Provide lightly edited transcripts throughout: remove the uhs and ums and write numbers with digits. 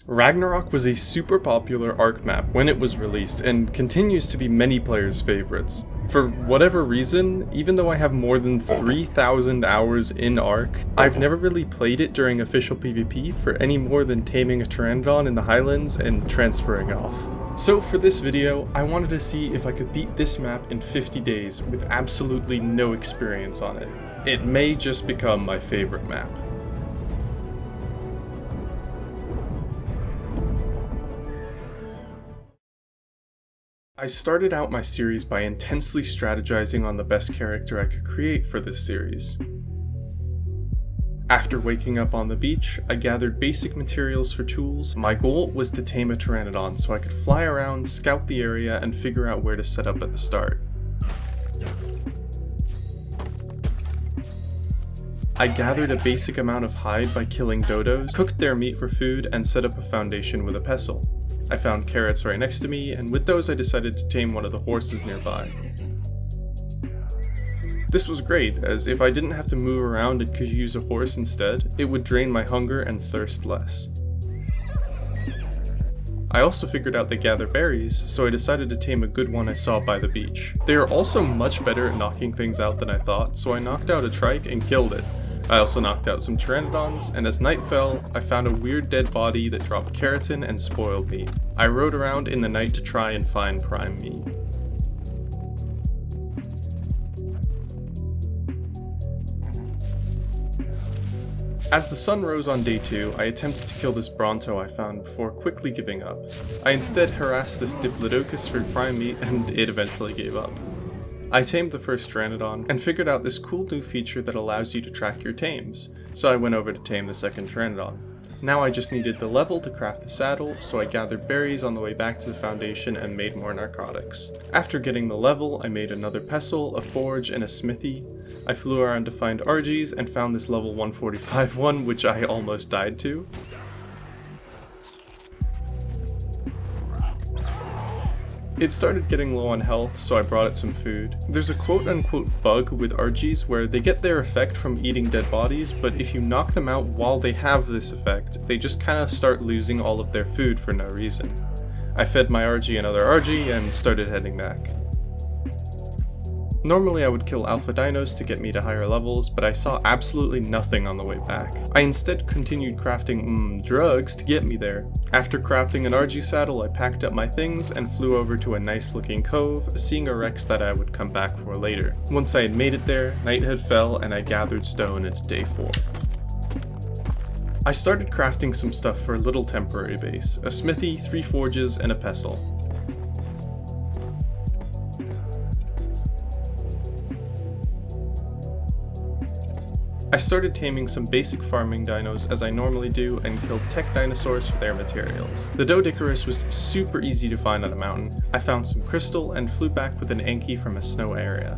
Ragnarok was a super popular Ark map when it was released and continues to be many players' favorites. For whatever reason, even though I have more than 3,000 hours in Ark, I've never really played it during official PvP for any more than taming a Pteranodon in the Highlands and transferring off. So for this video, I wanted to see if I could beat this map in 50 days with absolutely no experience on it. It may just become my favorite map. I started out my series by intensely strategizing on the best character I could create for this series. After waking up on the beach, I gathered basic materials for tools. My goal was to tame a Pteranodon so I could fly around, scout the area, and figure out where to set up at the start. I gathered a basic amount of hide by killing dodos, cooked their meat for food, and set up a foundation with a pestle. I found carrots right next to me, and with those I decided to tame one of the horses nearby. This was great, as if I didn't have to move around and could use a horse instead, it would drain my hunger and thirst less. I also figured out they gather berries, so I decided to tame a good one I saw by the beach. They are also much better at knocking things out than I thought, so I knocked out a trike and killed it. I also knocked out some Pteranodons, and as night fell, I found a weird dead body that dropped keratin and spoiled meat. I rode around in the night to try and find prime meat. As the sun rose on day 2, I attempted to kill this Bronto I found before quickly giving up. I instead harassed this Diplodocus for prime meat, and it eventually gave up. I tamed the first Pteranodon, and figured out this cool new feature that allows you to track your tames, so I went over to tame the second Pteranodon. Now I just needed the level to craft the saddle, so I gathered berries on the way back to the foundation and made more narcotics. After getting the level, I made another pestle, a forge, and a smithy. I flew around to find Argies and found this level 145 one, which I almost died to. It started getting low on health, so I brought it some food. There's a quote-unquote bug with Argies where they get their effect from eating dead bodies, but if you knock them out while they have this effect, they just kinda start losing all of their food for no reason. I fed my Argie another Argie and started heading back. Normally I would kill alpha dinos to get me to higher levels, but I saw absolutely nothing on the way back. I instead continued crafting drugs to get me there. After crafting an Argie saddle, I packed up my things and flew over to a nice looking cove, seeing a Rex that I would come back for later. Once I had made it there, night had fell and I gathered stone into day 4. I started crafting some stuff for a little temporary base, a smithy, 3 forges, and a pestle. I started taming some basic farming dinos as I normally do and killed tech dinosaurs for their materials. The Doedicurus was super easy to find on a mountain. I found some crystal and flew back with an Anki from a snow area.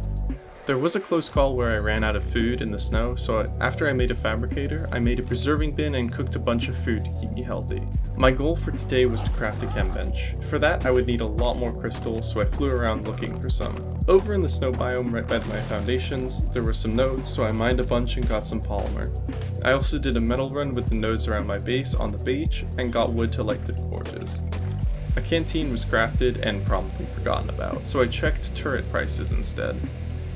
There was a close call where I ran out of food in the snow, so after I made a fabricator, I made a preserving bin and cooked a bunch of food to keep me healthy. My goal for today was to craft a chem bench. For that, I would need a lot more crystal, so I flew around looking for some. Over in the snow biome right by my foundations, there were some nodes, so I mined a bunch and got some polymer. I also did a metal run with the nodes around my base on the beach and got wood to light the forges. A canteen was crafted and promptly forgotten about, so I checked turret prices instead.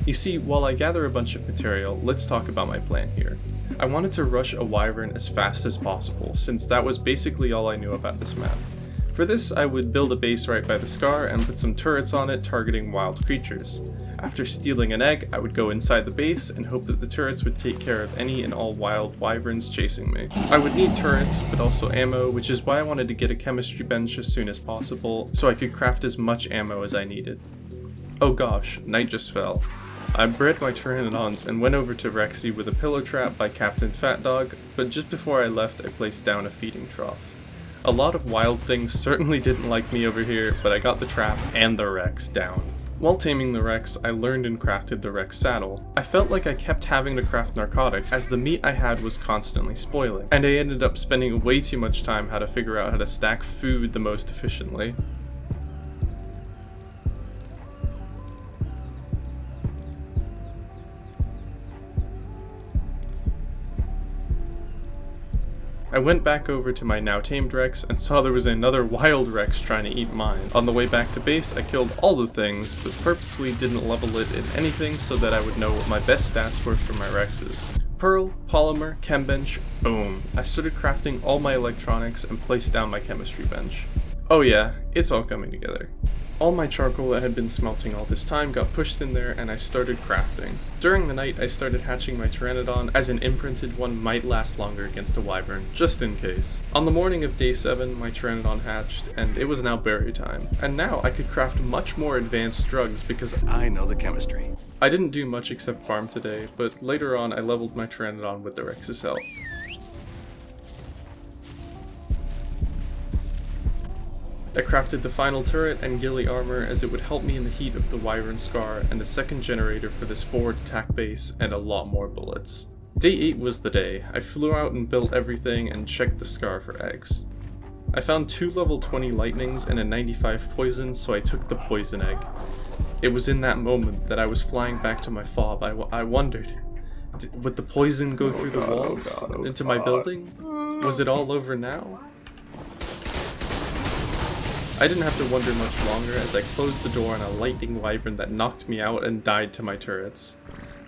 You see, while I gather a bunch of material, let's talk about my plan here. I wanted to rush a wyvern as fast as possible, since that was basically all I knew about this map. For this, I would build a base right by the scar and put some turrets on it targeting wild creatures. After stealing an egg, I would go inside the base and hope that the turrets would take care of any and all wild wyverns chasing me. I would need turrets, but also ammo, which is why I wanted to get a chemistry bench as soon as possible, so I could craft as much ammo as I needed. Oh gosh, night just fell. I bred my Pteranodons and went over to Rexy with a pillow trap by Captain Fat Dog, but just before I left I placed down a feeding trough. A lot of wild things certainly didn't like me over here, but I got the trap and the Rex down. While taming the Rex, I learned and crafted the Rex saddle. I felt like I kept having to craft narcotics as the meat I had was constantly spoiling, and I ended up spending way too much time how to figure out how to stack food the most efficiently. I went back over to my now tamed Rex and saw there was another wild Rex trying to eat mine. On the way back to base, I killed all the things, but purposely didn't level it in anything so that I would know what my best stats were for my Rexes. Pearl, polymer, chem bench, boom. I started crafting all my electronics and placed down my chemistry bench. Oh yeah, it's all coming together. All my charcoal that had been smelting all this time got pushed in there and I started crafting. During the night I started hatching my Pteranodon, as an imprinted one might last longer against a wyvern, just in case. On the morning of day 7 my Pteranodon hatched and it was now berry time. And now I could craft much more advanced drugs because I know the chemistry. I didn't do much except farm today, but later on I leveled my Pteranodon with the Rex's help. I crafted the final turret and ghillie armor as it would help me in the heat of the wyvern scar, and a second generator for this forward attack base, and a lot more bullets. Day 8 was the day. I flew out and built everything and checked the scar for eggs. I found 2 level 20 lightnings and a 95 poison, so I took the poison egg. It was in that moment that I was flying back to my fob. I wondered, would the poison go through the walls into my building? Was it all over now? I didn't have to wonder much longer as I closed the door on a lightning wyvern that knocked me out and died to my turrets.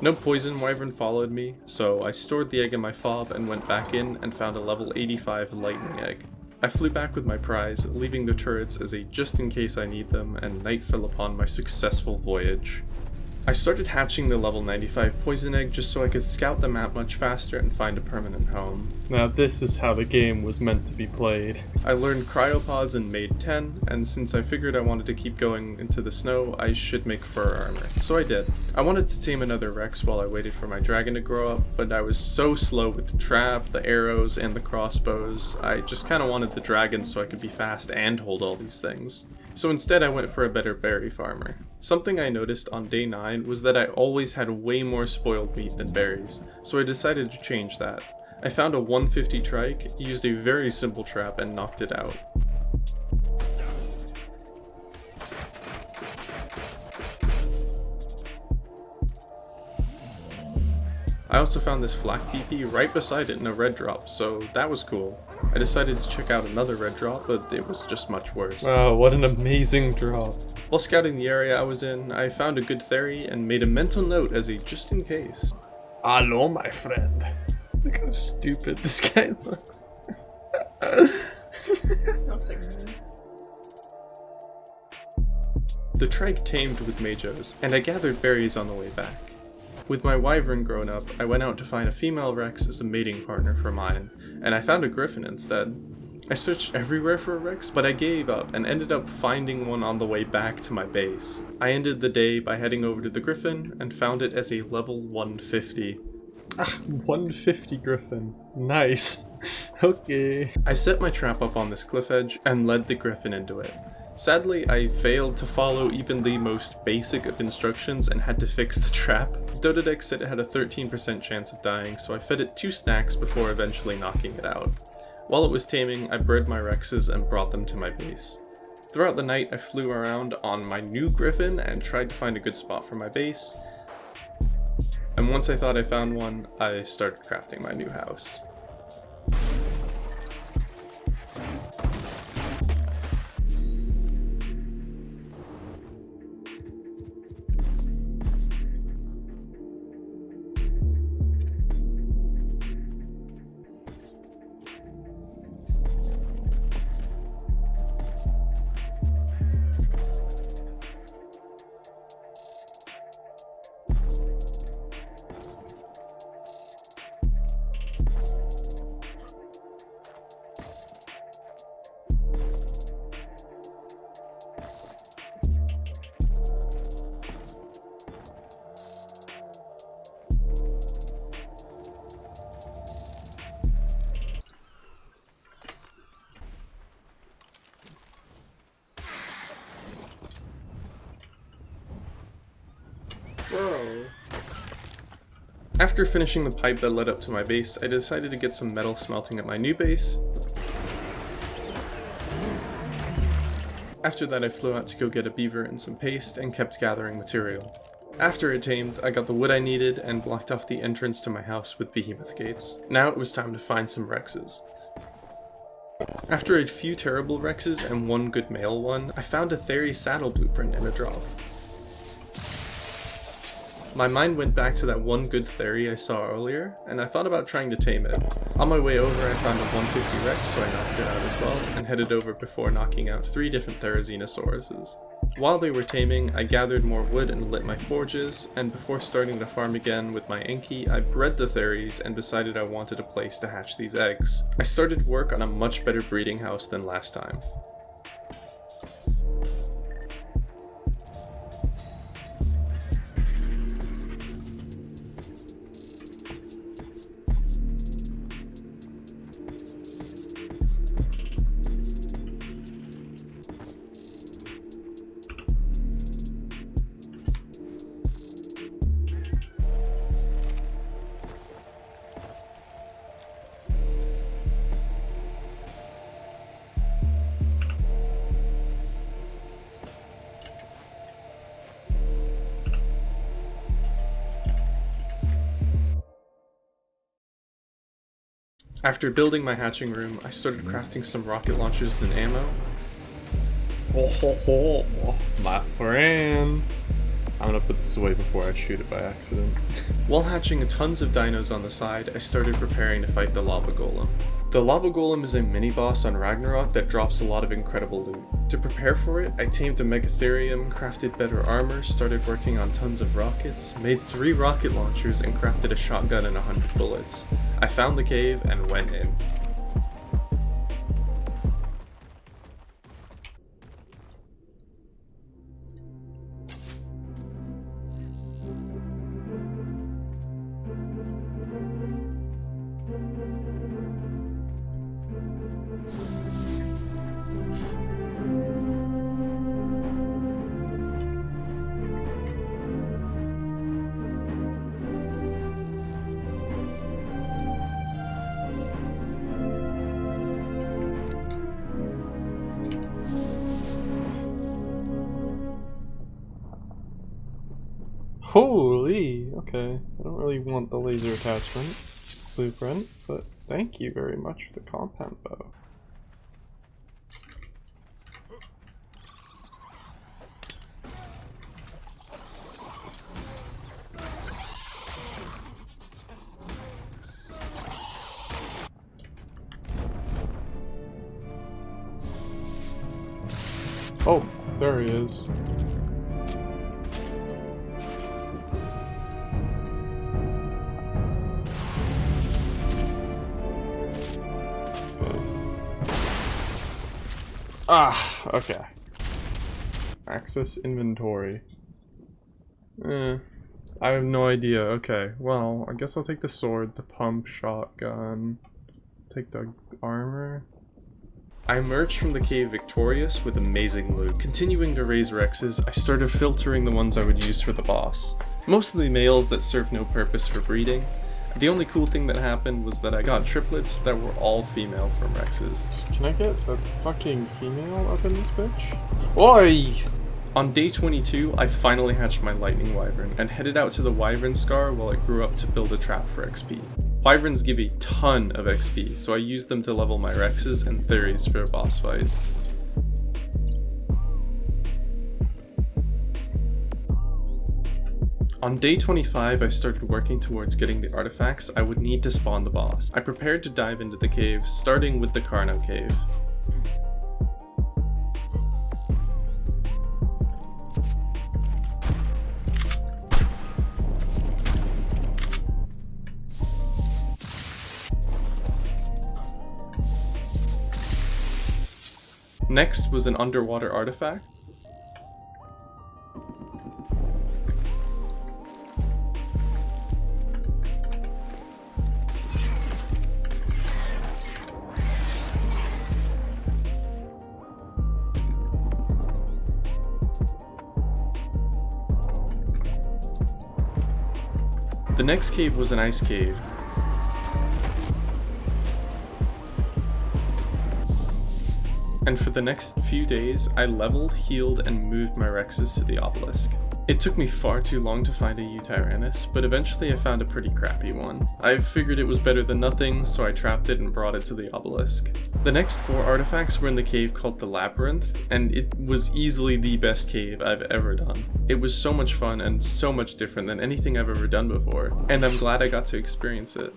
No poison wyvern followed me, so I stored the egg in my fob and went back in and found a level 85 lightning egg. I flew back with my prize, leaving the turrets as a just in case I need them, and night fell upon my successful voyage. I started hatching the level 95 poison egg just so I could scout the map much faster and find a permanent home. Now this is how the game was meant to be played. I learned cryopods and made 10, and since I figured I wanted to keep going into the snow, I should make fur armor. So I did. I wanted to tame another Rex while I waited for my dragon to grow up, but I was so slow with the trap, the arrows, and the crossbows. I just kinda wanted the dragon so I could be fast and hold all these things. So instead I went for a better berry farmer. Something I noticed on day 9 was that I always had way more spoiled meat than berries, so I decided to change that. I found a 150 trike, used a very simple trap, and knocked it out. I also found this flak PP right beside it in a red drop, so that was cool. I decided to check out another red drop, but it was just much worse. Wow, what an amazing drop. While scouting the area I was in, I found a good theory and made a mental note as a just in case. Hello, my friend. Look how stupid this guy looks. The trike tamed with Majos, and I gathered berries on the way back. With my wyvern grown up, I went out to find a female Rex as a mating partner for mine, and I found a griffin instead. I searched everywhere for a Rex, but I gave up and ended up finding one on the way back to my base. I ended the day by heading over to the griffin and found it as a level 150. 150 griffin. Nice. Okay. I set my trap up on this cliff edge and led the griffin into it. Sadly, I failed to follow even the most basic of instructions and had to fix the trap. Dododex said it had a 13% chance of dying, so I fed it 2 snacks before eventually knocking it out. While it was taming, I bred my Rexes and brought them to my base. Throughout the night, I flew around on my new griffin and tried to find a good spot for my base. And once I thought I found one, I started crafting my new house. Whoa. After finishing the pipe that led up to my base, I decided to get some metal smelting at my new base. After that I flew out to go get a beaver and some paste and kept gathering material. After it tamed, I got the wood I needed and blocked off the entrance to my house with behemoth gates. Now it was time to find some Rexes. After a few terrible Rexes and one good male one, I found a Theory saddle blueprint in a drop. My mind went back to that one good Theory I saw earlier, and I thought about trying to tame it. On my way over I found a 150 Rex, so I knocked it out as well, and headed over before knocking out 3 different Therizzinosauruses. While they were taming, I gathered more wood and lit my forges, and before starting to farm again with my Enki, I bred the Theries and decided I wanted a place to hatch these eggs. I started work on a much better breeding house than last time. After building my hatching room, I started crafting some rocket launchers and ammo. Oh ho ho, my friend. I'm gonna put this away before I shoot it by accident. While hatching tons of dinos on the side, I started preparing to fight the lava golem. The lava golem is a mini-boss on Ragnarok that drops a lot of incredible loot. To prepare for it, I tamed a Megatherium, crafted better armor, started working on tons of rockets, made 3 rocket launchers, and crafted a shotgun and 100 bullets. I found the cave and went in. Holy, okay. I don't really want the laser attachment blueprint, but thank you very much for the compound bow. Oh, there he is. Ah, okay. Access inventory. I have no idea. Okay, well, I guess I'll take the sword, the pump, shotgun, take the armor. I emerged from the cave victorious with amazing loot. Continuing to raise Rexes, I started filtering the ones I would use for the boss. Mostly males that serve no purpose for breeding. The only cool thing that happened was that I got triplets that were all female from Rexes. Can I get a fucking female up in this bitch? Oi! On day 22, I finally hatched my lightning wyvern and headed out to the wyvern scar while it grew up to build a trap for XP. Wyverns give a ton of XP, so I used them to level my Rexes and Theories for a boss fight. On day 25, I started working towards getting the artifacts I would need to spawn the boss. I prepared to dive into the cave, starting with the Carno cave. Next was an underwater artifact. The next cave was an ice cave. And for the next few days, I leveled, healed, and moved my Rexes to the obelisk. It took me far too long to find a Eutyrannus, but eventually I found a pretty crappy one. I figured it was better than nothing, so I trapped it and brought it to the obelisk. The next 4 artifacts were in the cave called the Labyrinth, and it was easily the best cave I've ever done. It was so much fun and so much different than anything I've ever done before, and I'm glad I got to experience it.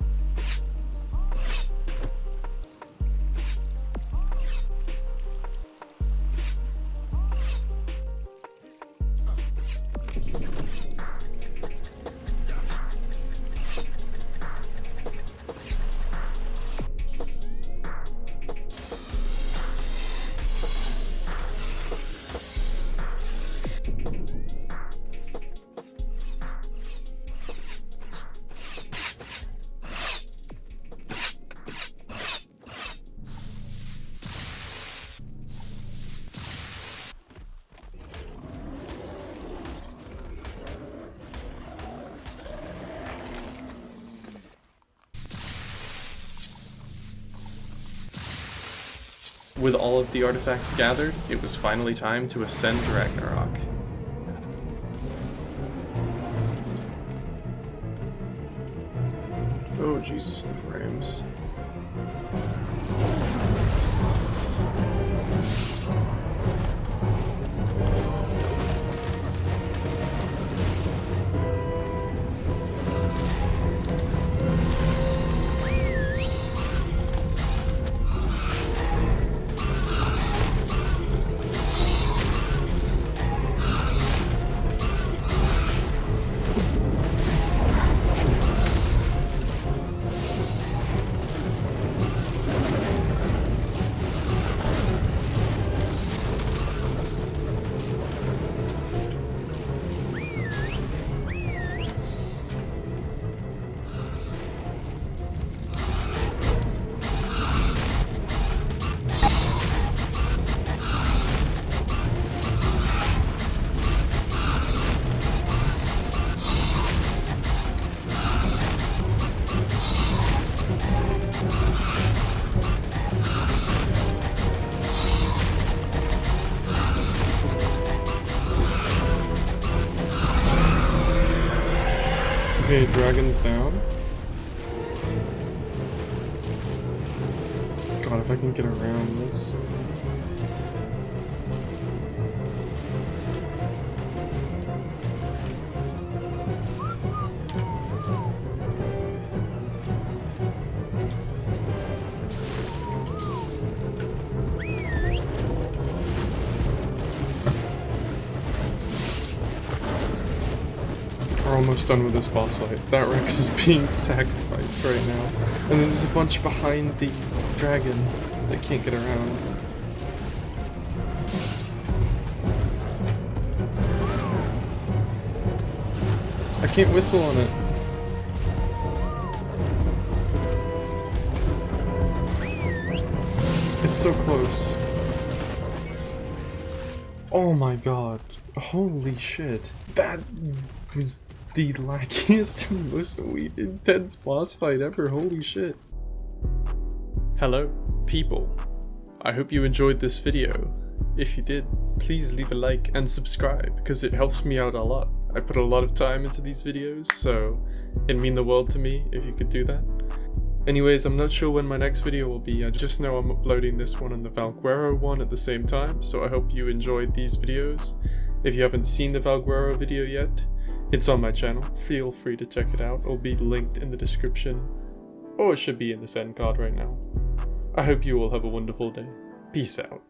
With all of the artifacts gathered, it was finally time to ascend Ragnarok. Oh Jesus, the frames. Okay, dragon's down. God, if I can get around this. We're almost done with this boss fight. That Rex is being sacrificed right now. And then there's a bunch behind the dragon that can't get around. I can't whistle on it. It's so close. Oh my god. Holy shit. That was the laggiest and most intense boss fight ever. Holy shit. Hello, people. I hope you enjoyed this video. If you did, please leave a like and subscribe because it helps me out a lot. I put a lot of time into these videos, so it'd mean the world to me if you could do that. Anyways, I'm not sure when my next video will be. I just know I'm uploading this one and the Valguero one at the same time, so I hope you enjoyed these videos. If you haven't seen the Valguero video yet, it's on my channel. Feel free to check it out. It'll be linked in the description, or it should be in this end card right now. I hope you all have a wonderful day. Peace out.